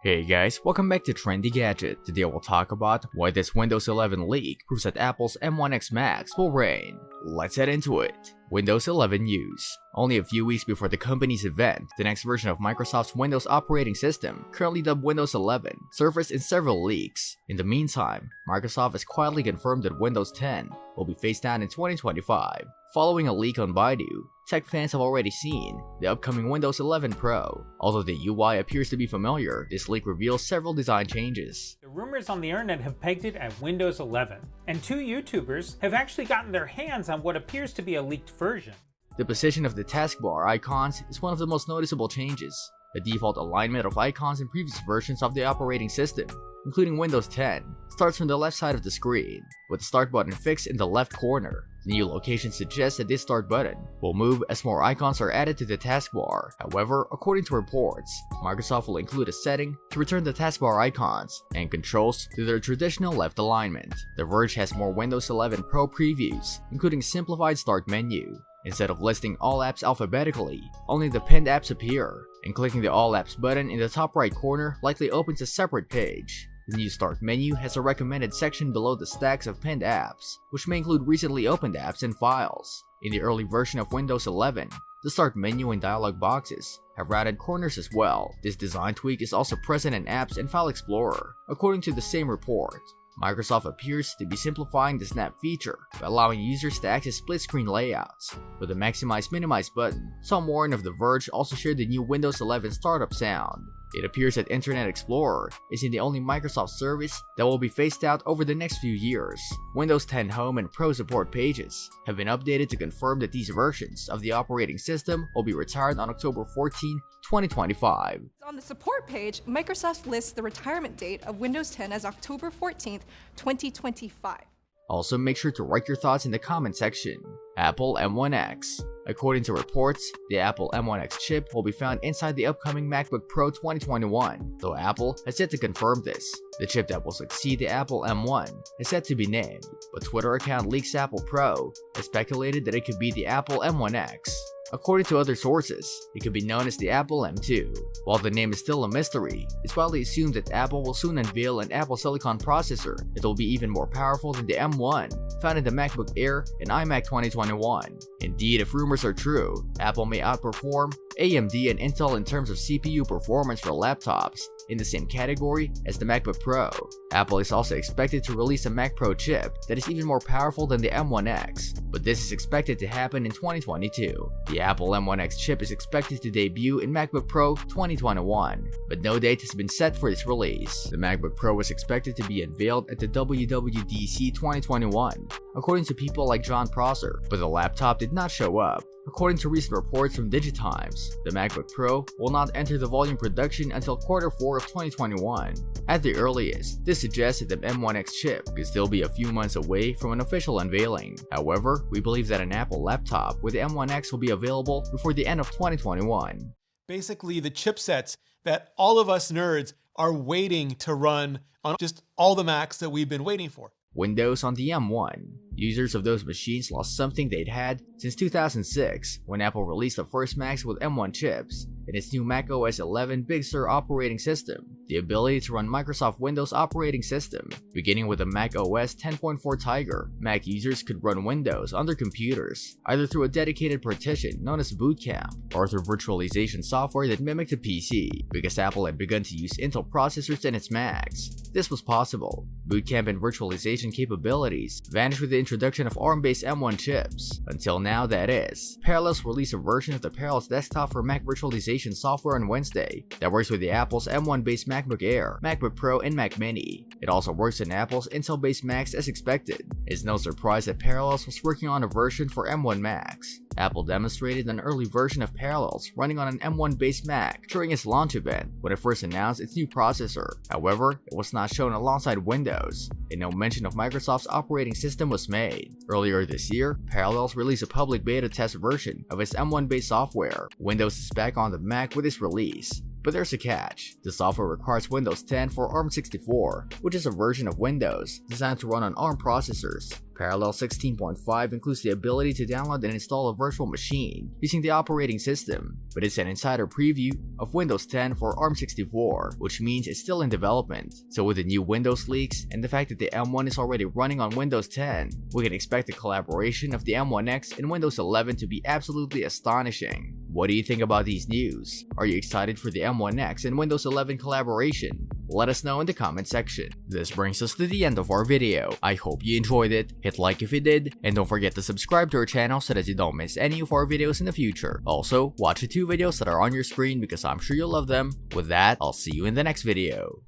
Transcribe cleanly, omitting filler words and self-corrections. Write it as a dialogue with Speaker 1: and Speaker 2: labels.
Speaker 1: Hey guys, welcome back to Trendy Gadget. Today we'll talk about why this Windows 11 leak proves that Apple's M1X Macs will reign. Let's head into it. Windows 11 news. Only a few weeks before the company's event, the next version of Microsoft's Windows operating system, currently dubbed Windows 11, surfaced in several leaks. In the meantime, Microsoft has quietly confirmed that Windows 10 will be phased out in 2025. Following a leak on Baidu, tech fans have already seen the upcoming Windows 11 Pro. Although the UI appears to be familiar, this leak reveals several design changes.
Speaker 2: The rumors on the internet have pegged it at Windows 11, and two YouTubers have actually gotten their hands on what appears to be a leaked version.
Speaker 1: The position of the taskbar icons is one of the most noticeable changes. The default alignment of icons in previous versions of the operating system, including Windows 10, starts from the left side of the screen, with the start button fixed in the left corner. The new location suggests that this start button will move as more icons are added to the taskbar. However, according to reports, Microsoft will include a setting to return the taskbar icons and controls to their traditional left alignment. The Verge has more Windows 11 Pro previews, including simplified start menu. Instead of listing all apps alphabetically, only the pinned apps appear, and clicking the All Apps button in the top right corner likely opens a separate page. The new Start menu has a recommended section below the stacks of pinned apps, which may include recently opened apps and files. In the early version of Windows 11, the Start menu and dialog boxes have rounded corners as well. This design tweak is also present in Apps and File Explorer, according to the same report. Microsoft appears to be simplifying the Snap feature by allowing users to access split-screen layouts with the Maximize-Minimize button. Tom Warren of The Verge also shared the new Windows 11 startup sound. It appears that Internet Explorer isn't the only Microsoft service that will be phased out over the next few years. Windows 10 Home and Pro support pages have been updated to confirm that these versions of the operating system will be retired on October 14, 2025.
Speaker 3: On the support page, Microsoft lists the retirement date of Windows 10 as October 14th, 2025.
Speaker 1: Also, make sure to write your thoughts in the comment section. Apple M1X. According to reports, the Apple M1X chip will be found inside the upcoming MacBook Pro 2021, though Apple has yet to confirm this. The chip that will succeed the Apple M1 is yet to be named, but Twitter account Leaks Apple Pro has speculated that it could be the Apple M1X. According to other sources, it could be known as the Apple M2. While the name is still a mystery, it's widely assumed that Apple will soon unveil an Apple Silicon processor that will be even more powerful than the M1 found in the MacBook Air and iMac 2021. Indeed, if rumors are true, Apple may outperform AMD and Intel in terms of CPU performance for laptops in the same category as the MacBook Pro. Apple is also expected to release a Mac Pro chip that is even more powerful than the M1X, but this is expected to happen in 2022. The Apple M1X chip is expected to debut in MacBook Pro 2021, but no date has been set for its release. The MacBook Pro was expected to be unveiled at the WWDC 2021, according to people like John Prosser, but the laptop did not show up. According to recent reports from Digitimes, the MacBook Pro will not enter the volume production until Q4 of 2021. At the earliest, this suggests that the M1X chip could still be a few months away from an official unveiling. However, we believe that an Apple laptop with the M1X will be available before the end of 2021.
Speaker 4: Basically, the chipsets that all of us nerds are waiting to run on just all the Macs that we've been waiting for.
Speaker 1: Windows on the M1. Users of those machines lost something they'd had since 2006, when Apple released the first Macs with M1 chips in its new macOS 11 Big Sur operating system, the ability to run Microsoft Windows operating system. Beginning with the macOS 10.4 Tiger, Mac users could run Windows on their computers, either through a dedicated partition known as Boot Camp, or through virtualization software that mimicked a PC. Because Apple had begun to use Intel processors in its Macs, this was possible. Boot Camp and virtualization capabilities vanished with the introduction of ARM-based M1 chips. Until now, that is. Parallels released a version of the Parallels desktop for Mac virtualization software on Wednesday that works with the Apple's M1-based MacBook Air, MacBook Pro, and Mac Mini. It also works in Apple's Intel-based Macs as expected. It's no surprise that Parallels was working on a version for M1 Macs. Apple demonstrated an early version of Parallels running on an M1-based Mac during its launch event when it first announced its new processor. However, it was not shown alongside Windows, and no mention of Microsoft's operating system was made. Earlier this year, Parallels released a public beta test version of its M1-based software. Windows is back on the Mac with its release. But there's a catch. The software requires Windows 10 for ARM64, which is a version of Windows designed to run on ARM processors. Parallel 16.5 includes the ability to download and install a virtual machine using the operating system, but it's an insider preview of Windows 10 for ARM64, which means it's still in development. So with the new Windows leaks and the fact that the M1 is already running on Windows 10, we can expect the collaboration of the M1X and Windows 11 to be absolutely astonishing. What do you think about these news? Are you excited for the M1X and Windows 11 collaboration? Let us know in the comment section. This brings us to the end of our video. I hope you enjoyed it. Hit like if you did, and don't forget to subscribe to our channel so that you don't miss any of our videos in the future. Also, watch the 2 videos that are on your screen because I'm sure you'll love them. With that, I'll see you in the next video.